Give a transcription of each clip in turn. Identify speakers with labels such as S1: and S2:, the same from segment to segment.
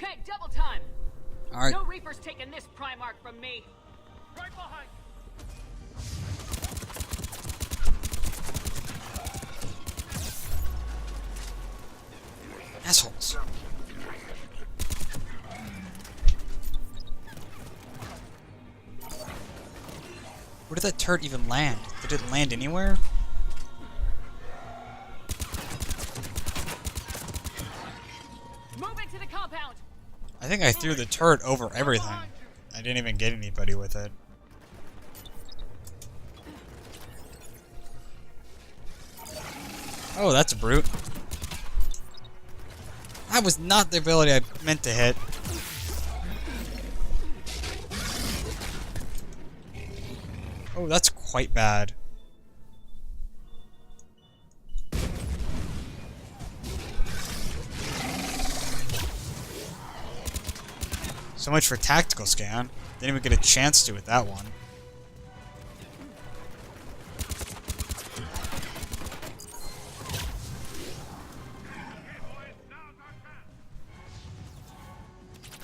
S1: Okay, double time.
S2: All right.
S1: No Reapers taking this Primarch from me. Right behind.
S2: Assholes. Where did that turret even land? Did it land anywhere?
S1: Move into the compound.
S2: I think I threw the turret over everything. I didn't even get anybody with it. Oh, that's a brute. That was not the ability I meant to hit. Oh, that's quite bad. So much for tactical scan. Didn't even get a chance to with that one.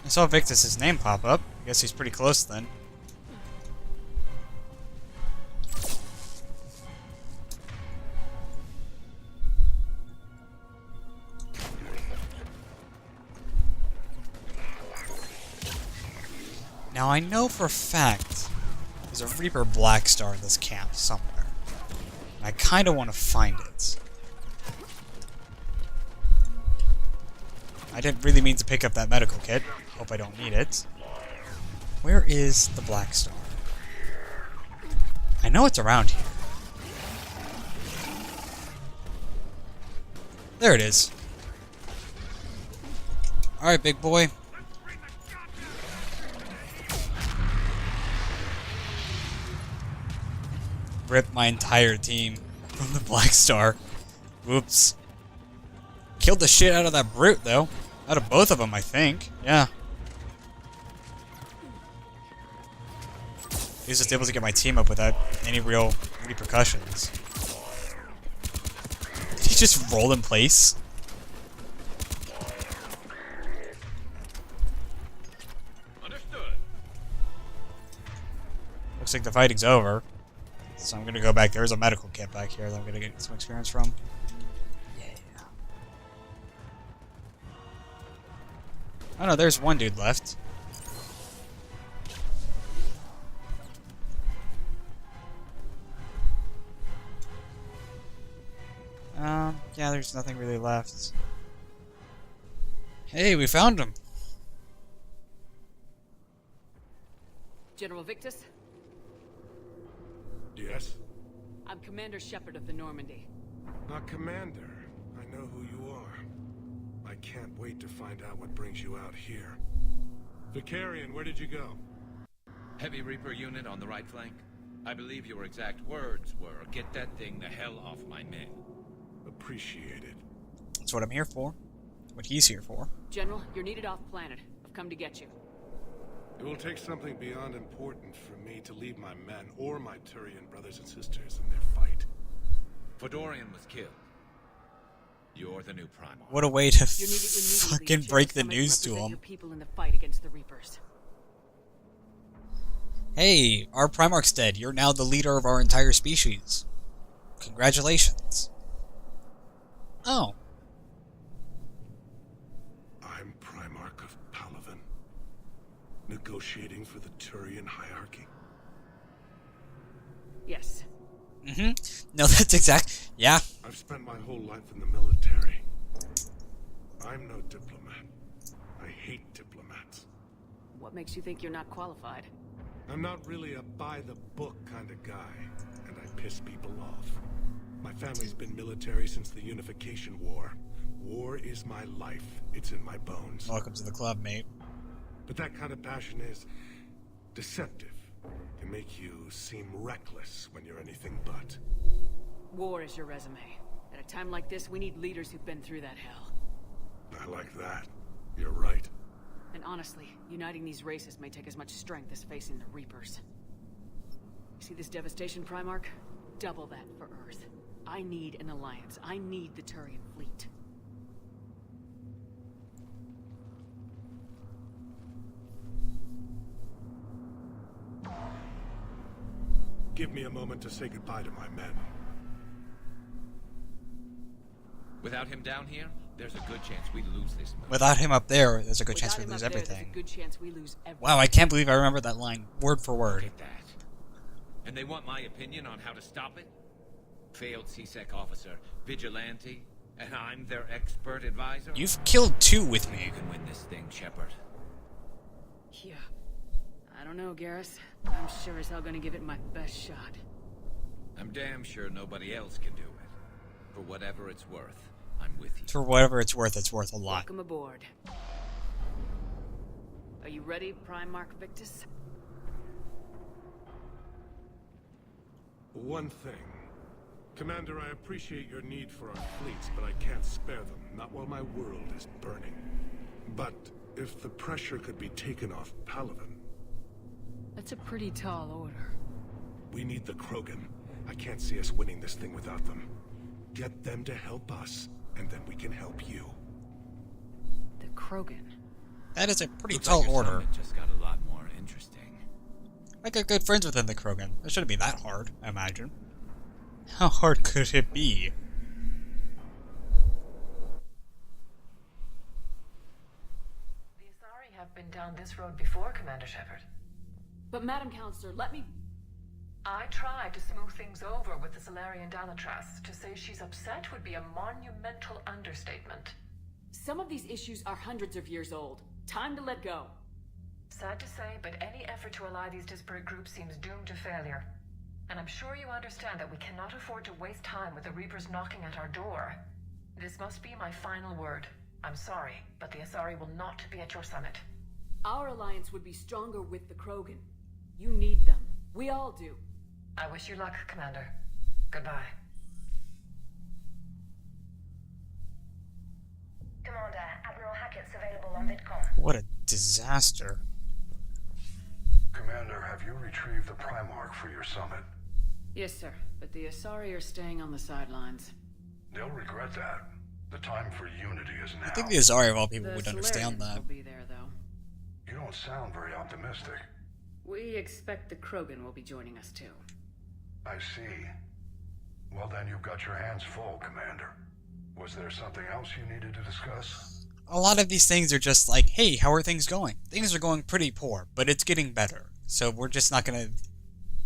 S2: I saw Victus's name pop up. I guess he's pretty close then. Now I know for a fact there's a Reaper Blackstar in this camp somewhere. And I kinda want to find it. I didn't really mean to pick up that medical kit. Hope I don't need it. Where is the Blackstar? I know it's around here. There it is. Alright, big boy. Rip my entire team from the Blackstar. Whoops. Killed the shit out of that brute, though. Out of both of them, I think. Yeah. He was just able to get my team up without any real repercussions. Did he just roll in place?
S3: Understood.
S2: Looks like the fighting's over. So I'm gonna go back. There's a medical kit back here that I'm gonna get some experience from. Oh no, there's one dude left. Yeah, there's nothing really left. Hey, we found him!
S1: General Victus,
S4: Yes?
S1: I'm Commander Shepard of the Normandy.
S4: Not Commander. I know who you are. I can't wait to find out what brings you out here. Vicarian, where did you go?
S3: Heavy Reaper unit on the right flank. I believe your exact words were, "Get that thing the hell off my men."
S4: Appreciated.
S2: That's what I'm here for. What he's here for.
S1: General, you're needed off planet. I've come to get you.
S4: It will take something beyond important for me to leave my men or my Turian brothers and sisters in their fight.
S3: Fedorian was killed. You're the new Primarch.
S2: What a way to
S1: You're needed immediately.
S2: fucking
S1: General
S2: break the
S1: Summit,
S2: news to
S1: represent
S2: him.
S1: your people in the fight against the Reapers.
S2: Hey, our Primarch's dead. You're now the leader of our entire species. Congratulations. Oh.
S4: I'm Primarch of Palaven. Negotiating for the Turian hierarchy.
S1: Yes.
S2: No, that's exact. Yeah.
S4: I've spent my whole life in the military. I'm no diplomat. I hate diplomats.
S1: What makes you think you're not qualified?
S4: I'm not really a by-the-book kind of guy, and I piss people off. My family's been military since the Unification War. War is my life. It's in my bones.
S2: Welcome to the club, mate.
S4: But that kind of passion is deceptive. Can make you seem reckless when you're anything but.
S1: War is your resume. At a time like this, we need leaders who've been through that hell.
S4: I like that. You're right.
S1: And honestly, uniting these races may take as much strength as facing the Reapers. See this devastation, Primarch? Double that for Earth. I need an alliance. I need the Turian fleet.
S4: Give me a moment to say goodbye to my men.
S3: Without him down here, there's a good chance we lose this move.
S2: Without him up there, there's a good chance we
S1: Without him
S2: lose
S1: up there,
S2: everything.
S1: There's a good chance we lose everything.
S2: Wow, I can't believe I remember that line word for word.
S3: Look at that. And they want my opinion on how to stop it? Failed CSEC officer, vigilante, and I'm their expert advisor?
S2: You've killed 2 with me.
S3: You can win this thing, Shepard.
S1: Yeah. I don't know, Garrus. I'm sure as hell gonna give it my best shot.
S3: I'm damn sure nobody else can do it. For whatever it's worth, I'm with you.
S2: For whatever it's worth a lot.
S1: Welcome aboard. Are you ready, Primarch Victus?
S4: One thing. Commander, I appreciate your need for our fleets, but I can't spare them, not while my world is burning. But if the pressure could be taken off Palaven...
S1: That's a pretty tall order.
S4: We need the Krogan. I can't see us winning this thing without them. Get them to help us, and then we can help you.
S1: The Krogan.
S2: That is a pretty
S3: Looks
S2: tall
S3: like your
S2: order.
S3: summit just got a lot more interesting.
S2: I got good friends within the Krogan. It shouldn't be that hard, I imagine. How hard could it be?
S5: The Asari have been down this road before, Commander Shepard.
S1: But Madam Counselor, let me...
S5: I tried to smooth things over with the Salarian Dalatras. To say she's upset would be a monumental understatement.
S1: Some of these issues are hundreds of years old. Time to let go.
S5: Sad to say, but any effort to ally these disparate groups seems doomed to failure. And I'm sure you understand that we cannot afford to waste time with the Reapers knocking at our door. This must be my final word. I'm sorry, but the Asari will not be at your summit.
S1: Our alliance would be stronger with the Krogan. You need them. We all do.
S5: I wish you luck, Commander. Goodbye.
S6: Commander, Admiral Hackett's available on VidCom.
S2: What a disaster.
S7: Commander, have you retrieved the Primarch for your summit?
S1: Yes, sir. But the Asari are staying on the sidelines.
S7: They'll regret that. The time for unity is now.
S2: I think the Azari of all people
S1: The
S2: would understand
S1: Solarians
S2: that.
S1: will be there, though.
S7: You don't sound very optimistic.
S1: We expect the Krogan will be joining us, too.
S7: I see. Well then, you've got your hands full, Commander. Was there something else you needed to discuss?
S2: A lot of these things are just like, hey, how are things going? Things are going pretty poor, but it's getting better. So we're just not gonna...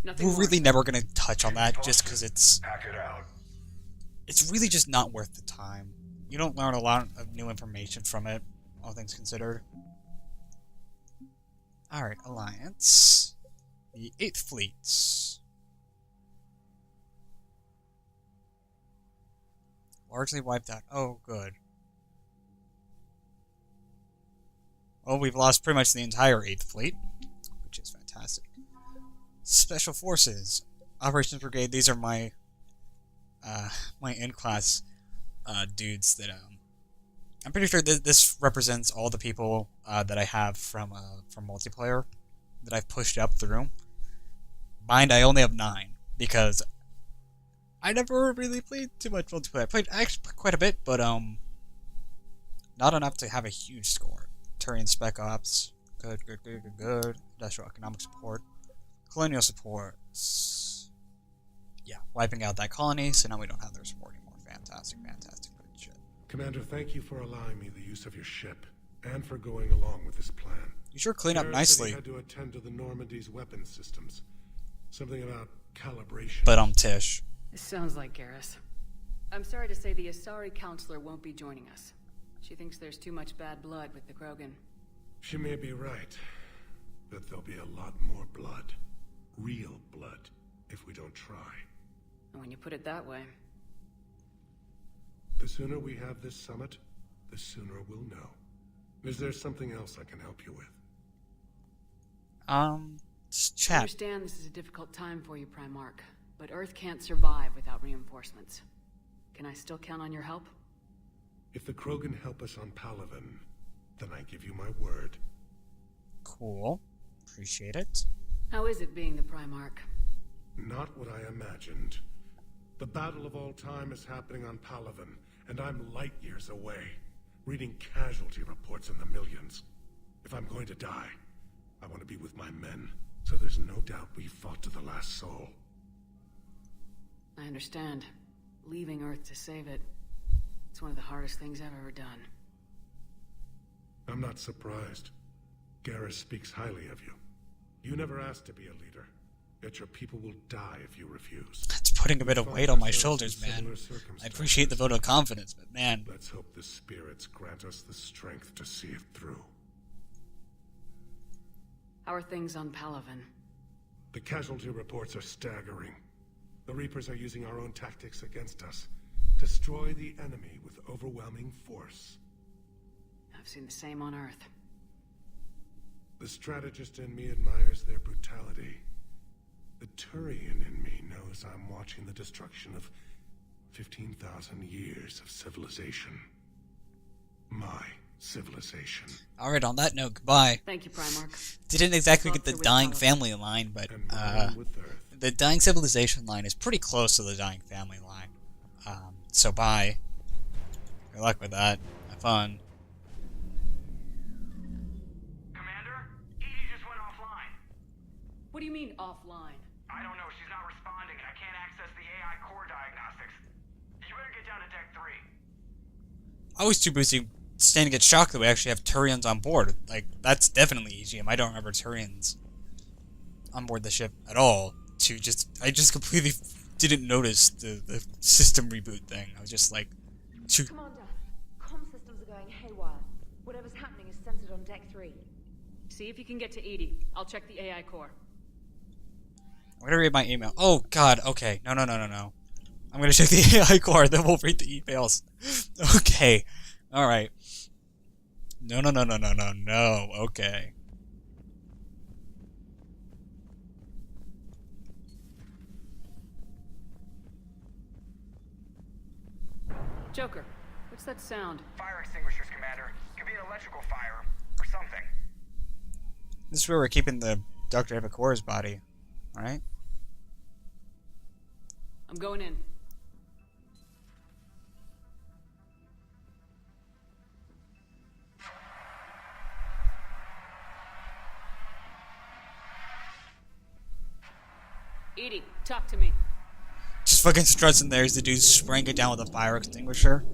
S1: Nothing
S2: We're
S1: more.
S2: really never gonna touch on that just because it's
S7: Hack it out.
S2: really just not worth the time. You don't learn a lot of new information from it, all things considered. Alright, Alliance. The 8th Fleet. Largely wiped out. Oh, good. Well, we've lost pretty much the entire 8th Fleet, which is fantastic. Special Forces. Operations Brigade, these are my my in-class dudes that I'm pretty sure this represents all the people that I have from multiplayer that I've pushed up through. Mind, I only have 9 because I never really played too much multiplayer. I played actually quite a bit, but not enough to have a huge score. Turian Spec Ops, good. Industrial Economic Support, Colonial Support. Yeah, wiping out that colony, so now we don't have their support anymore. Fantastic good shit.
S4: Commander, thank you for allowing me the use of your ship, and for going along with this plan.
S2: You sure clean up
S4: Garrett said
S2: nicely,
S4: he had to attend to the Normandy's weapons systems. Something about calibration.
S2: but Tish.
S1: This sounds like Garrus. I'm sorry to say the Asari Counselor won't be joining us. She thinks there's too much bad blood with the Krogan.
S4: She may be right, but there'll be a lot more blood. Real blood, if we don't try.
S1: And when you put it that way...
S4: The sooner we have this summit, the sooner we'll know. Is there something else I can help you with?
S2: Just
S1: I
S2: chat.
S1: understand this is a difficult time for you, Primarch, but Earth can't survive without reinforcements. Can I still count on your help?
S4: If the Krogan help us on Palaven, then I give you my word.
S2: Cool. Appreciate it.
S1: How is it being the Primarch?
S4: Not what I imagined. The battle of all time is happening on Palaven, and I'm light years away, reading casualty reports in the millions. If I'm going to die, I want to be with my men, so there's no doubt we fought to the last soul.
S1: I understand. Leaving Earth to save it. It's one of the hardest things I've ever done.
S4: I'm not surprised. Garrus speaks highly of you. You never asked to be a leader, yet your people will die if you refuse.
S2: That's putting a bit of
S4: We
S2: weight
S4: find
S2: on my
S4: ourselves
S2: shoulders,
S4: in
S2: man.
S4: similar
S2: I
S4: circumstances.
S2: appreciate the vote of confidence, but man,
S4: Let's hope the spirits grant us the strength to see it through.
S1: How are things on Palaven?
S4: The casualty reports are staggering. The Reapers are using our own tactics against us. Destroy the enemy with overwhelming force.
S1: I've seen the same on Earth.
S4: The strategist in me admires their brutality. The Turian in me knows I'm watching the destruction of 15,000 years of civilization. My civilization.
S2: alright, on that note, goodbye.
S1: Thank you, Primarch.
S2: Didn't exactly get the
S1: Officer with
S2: dying
S1: power.
S2: family line, but
S4: And mine with Earth.
S2: the dying civilization line is pretty close to the dying family line. So bye. Good luck with that. Have fun.
S8: Commander, Edie just went offline.
S1: What do you mean, offline?
S8: I don't know, she's not responding, and I can't access the AI core diagnostics. You better get down to Deck 3.
S2: I was too busy standing at shock that we actually have Turians on board. Like, that's definitely EGM. I don't remember Turians on board the ship at all. I just completely didn't notice the system reboot thing. I was just like,
S6: Commander, comm systems are going haywire. Whatever's happening is centered on Deck 3.
S1: See if you can get to Edie. I'll check the AI core.
S2: I'm gonna read my email. Oh god, okay. No. I'm gonna check the AI core, then we'll read the emails. Okay. Alright. No. Okay.
S1: Joker, what's that sound?
S8: Fire extinguishers, Commander. Could be an electrical fire, or something.
S2: This is where we're keeping the Dr. Evacor's body. Alright?
S1: I'm going in. Edie, talk to me.
S2: Just fucking struts in there as the dude spraying it down with a fire extinguisher.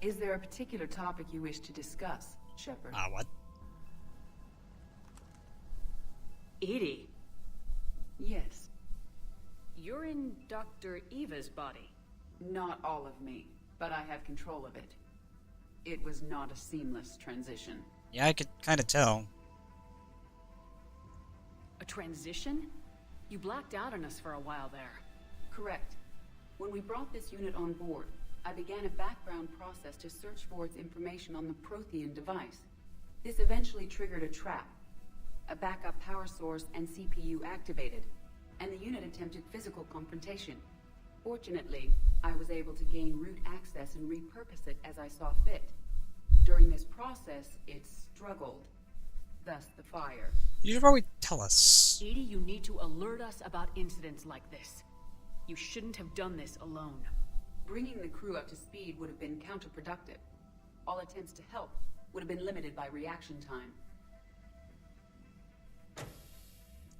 S9: Is there a particular topic you wish to discuss, Shepard?
S2: What?
S1: Edie,
S9: Yes.
S1: you're in Dr. Eva's body.
S9: Not all of me, but I have control of it. It was not a seamless transition.
S2: Yeah, I could kinda tell.
S1: A transition? You blacked out on us for a while there.
S9: Correct. When we brought this unit on board, I began a background process to search for its information on the Prothean device. This eventually triggered a trap. A backup power source and CPU activated, and the unit attempted physical confrontation. Fortunately, I was able to gain root access and repurpose it as I saw fit. During this process, it struggled. Thus the fire.
S2: You should probably tell us.
S1: Edie, you need to alert us about incidents like this. You shouldn't have done this alone.
S9: Bringing the crew up to speed would have been counterproductive. All attempts to help would have been limited by reaction time.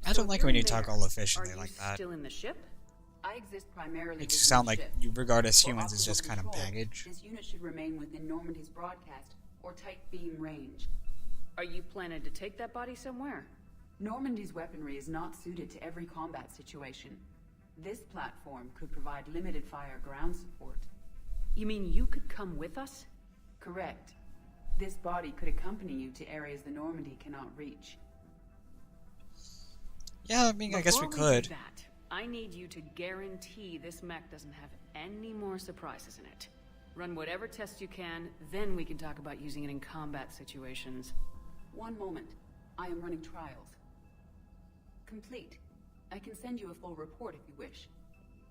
S2: I don't like when you talk all efficiently
S1: Are
S2: like
S1: you
S2: that.
S1: still in the ship?
S9: I exist primarily
S2: Makes you
S9: within
S2: sound
S9: the
S2: like
S9: ship.
S2: you regard us
S9: For
S2: humans as just
S9: optimal
S2: kind of
S9: control,
S2: baggage.
S9: This unit should remain within Normandy's broadcast or tight beam range.
S1: Are you planning to take that body somewhere?
S9: Normandy's weaponry is not suited to every combat situation. This platform could provide limited fire ground support.
S1: You mean you could come with us?
S9: Correct. This body could accompany you to areas the Normandy cannot reach.
S2: Yeah, I mean, I guess we
S1: Before do
S2: could.
S1: that, I need you to guarantee this mech doesn't have any more surprises in it. Run whatever tests you can, then we can talk about using it in combat situations.
S9: One moment. I am running trials. Complete. I can send you a full report if you wish.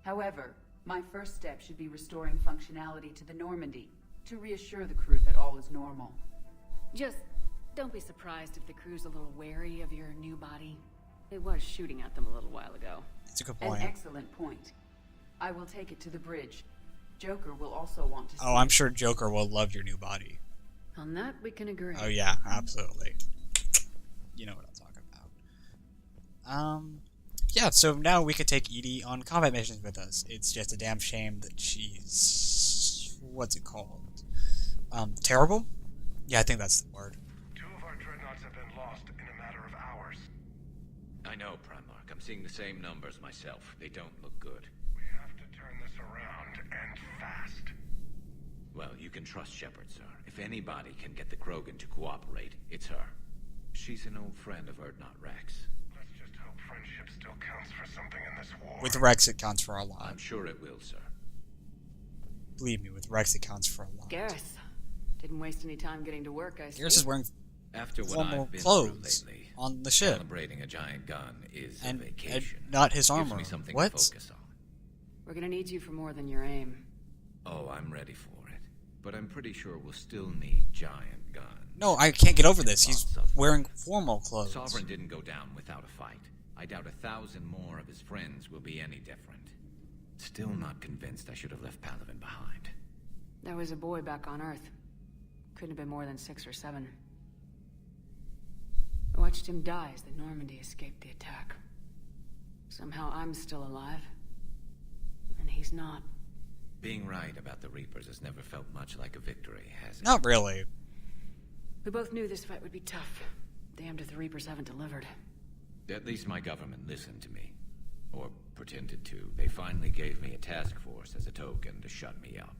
S9: However, my first step should be restoring functionality to the Normandy to reassure the crew that all is normal.
S1: Just don't be surprised if the crew's a little wary of your new body. It was shooting at them a little while ago.
S2: That's a good
S9: An
S2: point.
S9: excellent point. I will take it to the bridge. Joker will also want to see
S2: Oh, I'm
S9: it.
S2: sure Joker will love your new body.
S1: On that, we can agree.
S2: Oh yeah, absolutely. You know what I'm talking about. Yeah, so now we could take Edie on combat missions with us. It's just a damn shame that she's... what's it called? Terrible? Yeah, I think that's the word.
S4: 2 of our dreadnoughts have been lost in a matter of hours.
S3: I know, Primarch. I'm seeing the same numbers myself. They don't look good.
S4: We have to turn this around, and fast.
S3: Well, you can trust Shepard, sir. If anybody can get the Krogan to cooperate, it's her. She's an old friend of Erdnot Rex.
S4: Let's just hope friendship still counts for something in this war.
S2: With Rex, it counts for a lot.
S3: I'm sure it will, sir.
S2: Believe me, with Rex, it counts for a lot.
S1: Gareth. Didn't waste any time getting to work, I see.
S2: Gareth is wearing
S3: After what
S2: formal
S3: I've been
S2: clothes
S3: through lately,
S2: on the ship.
S3: calibrating a giant gun is
S2: And
S3: a vacation.
S2: not his
S3: Gives
S2: armor.
S3: me something
S2: What?
S3: to focus on.
S1: We're gonna need you for more than your aim.
S3: Oh, I'm ready for it. But I'm pretty sure we'll still need giant guns.
S2: No, I can't get over this. He's
S3: Lots of them.
S2: wearing formal clothes.
S3: Sovereign didn't go down without a fight. I doubt 1,000 more of his friends will be any different. Still not convinced I should have left Palaven behind.
S1: There was a boy back on Earth. Couldn't have been more than 6 or 7. I watched him die as the Normandy escaped the attack. Somehow I'm still alive. And he's not.
S3: Being right about the Reapers has never felt much like a victory, has it?
S2: Not really.
S1: We both knew this fight would be tough. Damned if the Reapers haven't delivered.
S3: At least my government listened to me. Or pretended to. They finally gave me a task force as a token to shut me up.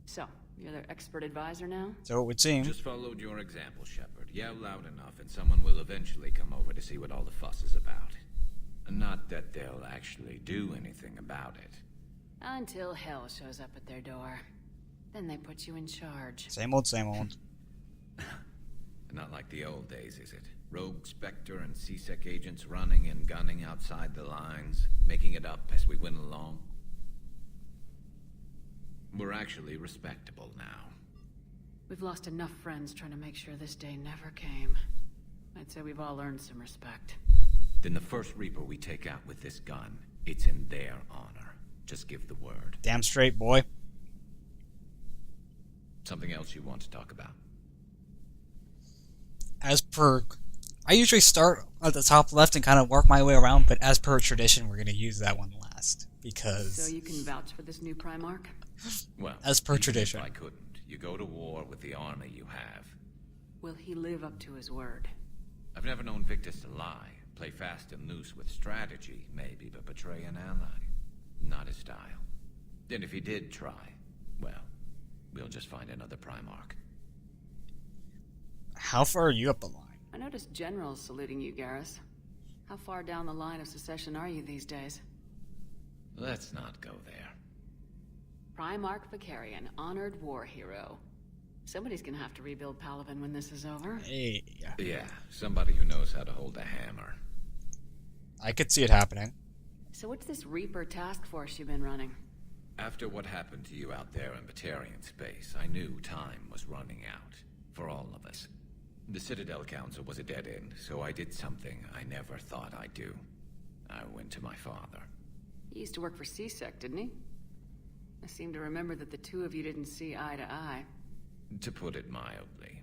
S1: So, you're their expert advisor now?
S2: So it would seem.
S3: Just followed your example, Shepard. Yell loud enough and someone will eventually come over to see what all the fuss is about. Not that they'll actually do anything about it.
S1: Until hell shows up at their door. Then they put you in charge.
S2: Same old, same old.
S3: Not like the old days, is it? Rogue Spectre and CSEC agents running and gunning outside the lines, making it up as we went along. We're actually respectable now.
S1: We've lost enough friends trying to make sure this day never came. I'd say we've all earned some respect.
S3: Then the first Reaper we take out with this gun, it's in their honor. Just give the word.
S2: Damn straight, boy.
S3: Something else you want to talk about?
S2: As per... I usually start at the top left and kind of work my way around, but as per tradition, we're going to use that one last. Because...
S1: So you can vouch for this new Primarch?
S3: Well,
S2: as per
S3: even
S2: tradition.
S3: if I couldn't. You go to war with the army you have.
S1: Will he live up to his word?
S3: I've never known Victus to lie. Play fast and loose with strategy, maybe, but betray an ally. Not his style. And if he did try, well, we'll just find another Primarch.
S2: How far are you up the line?
S1: I noticed generals saluting you, Garrus. How far down the line of secession are you these days?
S3: Let's not go there.
S1: Primarch Vicarian, honored war hero. Somebody's gonna have to rebuild Palaven when this is over.
S2: Hey,
S3: Yeah, somebody who knows how to hold a hammer.
S2: I could see it happening.
S1: So what's this Reaper task force you've been running?
S3: After what happened to you out there in Batarian space, I knew time was running out. For all of us. The Citadel Council was a dead end, so I did something I never thought I'd do. I went to my father.
S1: He used to work for CSEC, didn't he? I seem to remember that the two of you didn't see eye to eye.
S3: To put it mildly.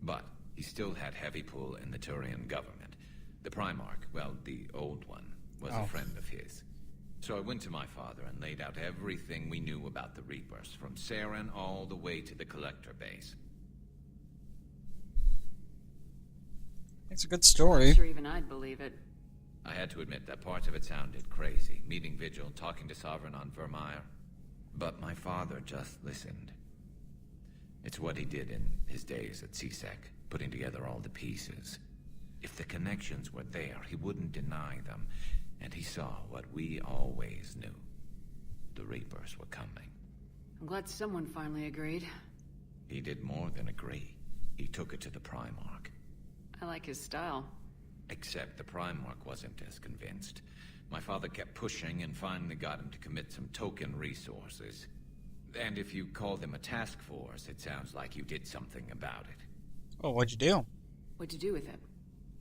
S3: But he still had heavy pull in the Turian government. The Primarch, well, the old one, was a friend of his. So I went to my father and laid out everything we knew about the Reapers, from Saren all the way to the Collector base.
S2: It's a good story.
S1: I'm sure even I'd believe it.
S3: I had to admit that parts of it sounded crazy, meeting Vigil, talking to Sovereign on Vermeer. But my father just listened. It's what he did in his days at CSEC, putting together all the pieces. If the connections were there, he wouldn't deny them, and he saw what we always knew. The Reapers were coming.
S1: I'm glad someone finally agreed.
S3: He did more than agree. He took it to the Primarch.
S1: I like his style.
S3: Except the Primarch wasn't as convinced. My father kept pushing and finally got him to commit some token resources. And if you call them a task force, it sounds like you did something about it.
S2: Oh, what'd you do?
S1: What'd you do with it?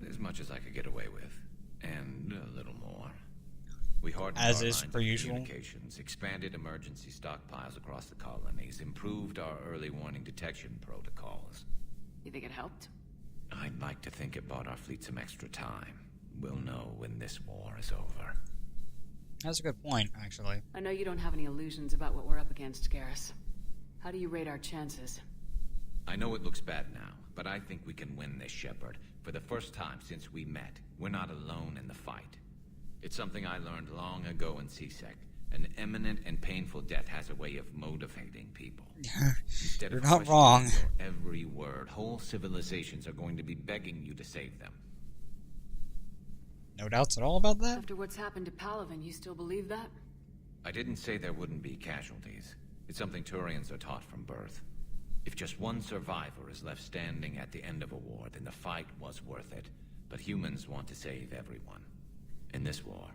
S3: As much as I could get away with. And a little more. We hardened
S2: As
S3: our
S2: is
S3: lines
S2: per
S3: of
S2: usual.
S3: communications, expanded emergency stockpiles across the colonies, improved our early warning detection protocols.
S1: You think it helped?
S3: I'd like to think it bought our fleet some extra time. We'll know when this war is over.
S2: That's a good point, actually.
S1: I know you don't have any illusions about what we're up against, Garrus. How do you rate our chances?
S3: I know it looks bad now, but I think we can win this, Shepard. For the first time since we met, we're not alone in the fight. It's something I learned long ago in CSEC. An imminent and painful death has a way of motivating people. Instead
S2: You're
S3: of
S2: not
S3: questioning
S2: wrong.
S3: your every word, whole civilizations are going to be begging you to save them.
S2: No doubts at all about that?
S1: After what's happened to Palaven, you still believe that?
S3: I didn't say there wouldn't be casualties. It's something Turians are taught from birth. If just one survivor is left standing at the end of a war, then the fight was worth it. But humans want to save everyone. In this war,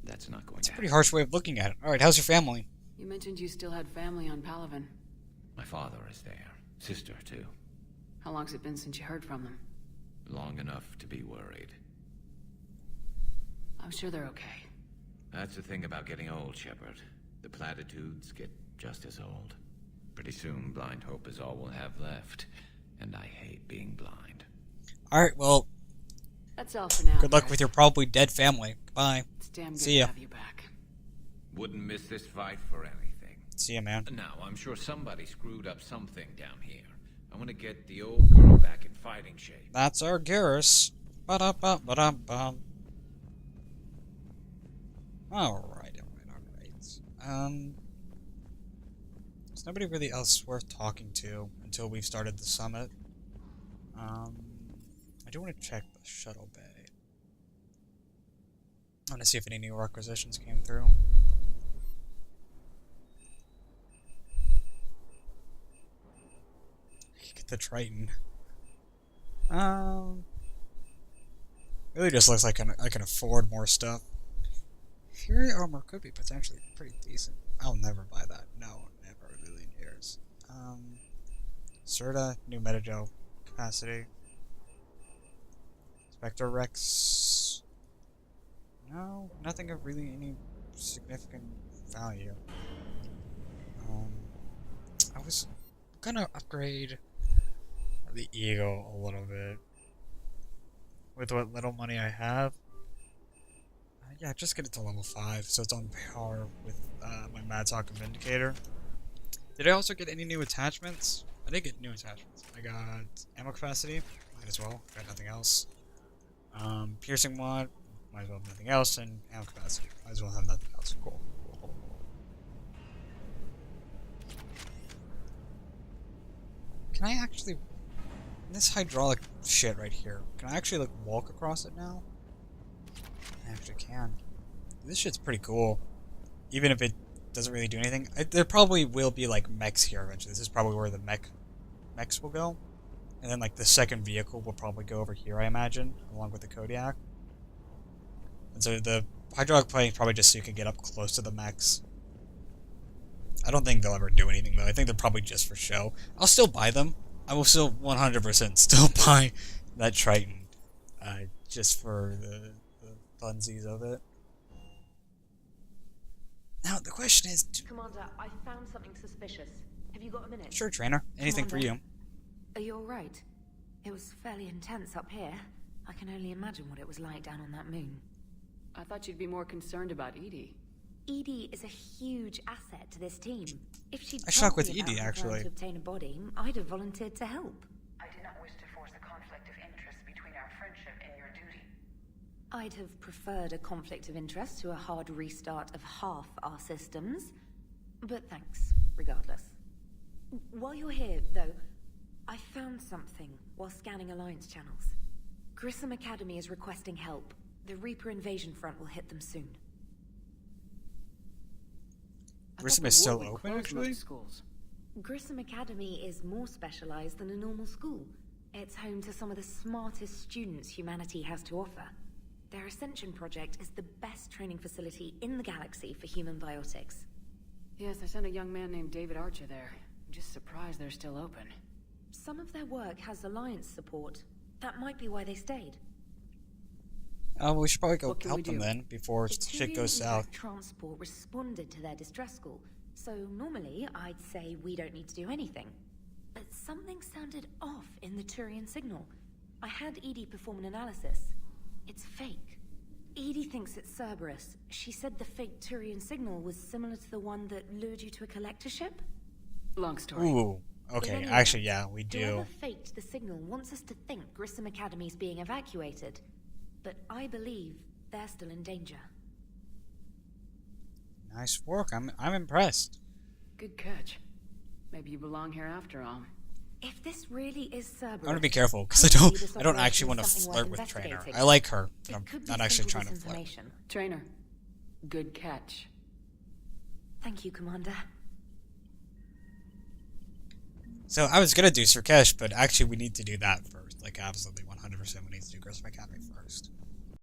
S3: that's not going to happen.
S2: Pretty harsh way of looking at it. Alright, how's your family?
S1: You mentioned you still had family on Palaven.
S3: My father is there. Sister, too.
S1: How long's it been since you heard from them?
S3: Long enough to be worried.
S1: I'm sure they're okay.
S3: That's the thing about getting old, Shepard. The platitudes get just as old. Pretty soon, blind hope is all we'll have left. And I hate being blind.
S2: Alright, well,
S1: That's all for now.
S2: good luck
S1: Garrus.
S2: with your probably dead family. Goodbye.
S1: It's damn good
S2: See
S1: to
S2: ya.
S1: have you back.
S3: Wouldn't miss this fight for anything.
S2: See ya, man.
S3: Now, I'm sure somebody screwed up something down here. I want to get the old girl back in fighting shape.
S2: That's our Garrus. Ba-da-ba-ba-da-ba. Alright. There's nobody really else worth talking to until we've started the summit. I do want to check the shuttle bay. I want to see if any new requisitions came through. Get the Triton. Really just looks like I can afford more stuff. Fury armor could be potentially pretty decent. I'll never buy that. No, never a million years. Serta, new Metagel capacity. Spectre Rex. No, nothing of really any significant value. I was gonna upgrade the Eagle a little bit with what little money I have. Yeah, just get it to level 5, so it's on par with my Mad Talk and Vindicator. Did I also get any new attachments? I did get new attachments. I got ammo capacity, might as well, got nothing else. Piercing mod, might as well have nothing else, and ammo capacity, might as well have nothing else. Cool. Can I actually... This hydraulic shit right here, can I actually, like, walk across it now? I actually can. This shit's pretty cool. Even if it doesn't really do anything. There probably will be, like, mechs here eventually. This is probably where the mechs will go. And then, like, the second vehicle will probably go over here, I imagine, along with the Kodiak. And so the hydraulic plane is probably just so you can get up close to the mechs. I don't think they'll ever do anything, though. I think they're probably just for show. I'll still buy them. I will still 100% still buy that Triton. Just for the funsies of it. Now, the question is...
S6: Commander, I found something suspicious. Have you got a minute?
S2: Sure, Trainer. Anything for you.
S6: Are you alright? It was fairly intense up here. I can only imagine what it was like down on that moon.
S1: I thought you'd be more concerned about Edie.
S6: Edie is a huge asset to this team. If she'd
S2: I shock
S6: told
S2: with
S6: me about
S2: Edie,
S6: her plan
S2: actually.
S6: to obtain a body, I'd have volunteered to help.
S5: I do not wish to force a conflict of interest between our friendship and your duty.
S6: I'd have preferred a conflict of interest to a hard restart of half our systems. But thanks, regardless. While you're here, though, I found something while scanning Alliance channels. Grissom Academy is requesting help. The Reaper invasion front will hit them soon.
S2: Grissom is still open, actually?
S1: Schools.
S6: Grissom Academy is more specialized than a normal school. It's home to some of the smartest students humanity has to offer. Their Ascension project is the best training facility in the galaxy for human biotics.
S1: Yes, I sent a young man named David Archer there. I'm just surprised they're still open.
S6: Some of their work has Alliance support. That might be why they stayed.
S2: We should probably go
S1: What can
S2: help
S1: we
S2: them
S1: do?
S2: then, before
S6: The
S2: shit
S6: Turian
S2: goes south.
S6: evac transport responded to their distress call, so normally I'd say we don't need to do anything. But something sounded off in the Turian signal. I had Edie perform an analysis. It's fake. Edie thinks it's Cerberus. She said the fake Turian signal was similar to the one that lured you to a collector ship?
S1: Long story.
S2: Ooh.
S6: In
S2: Okay,
S6: any
S2: actually,
S6: event,
S2: yeah, we do.
S6: Whoever faked the signal wants us to think Grissom Academy's being evacuated. But I believe they're still in danger.
S2: Nice work. I'm impressed.
S1: Good catch. Maybe you belong here after all.
S6: If this really is Cerberus,
S2: I want to be careful because
S6: hopefully this
S2: I don't
S6: operation
S2: actually want to
S6: is something
S2: flirt
S6: worth
S2: with Trainer.
S6: investigating.
S2: I like her, but
S6: It
S2: I'm
S6: could be
S2: not actually
S6: simple
S2: trying to flirt.
S6: disinformation.
S1: Trainer, good catch.
S6: Thank you, Commander.
S2: So I was gonna do Sirkesh, but actually we need to do that first. Like absolutely 100% we need to do Grissom Academy first.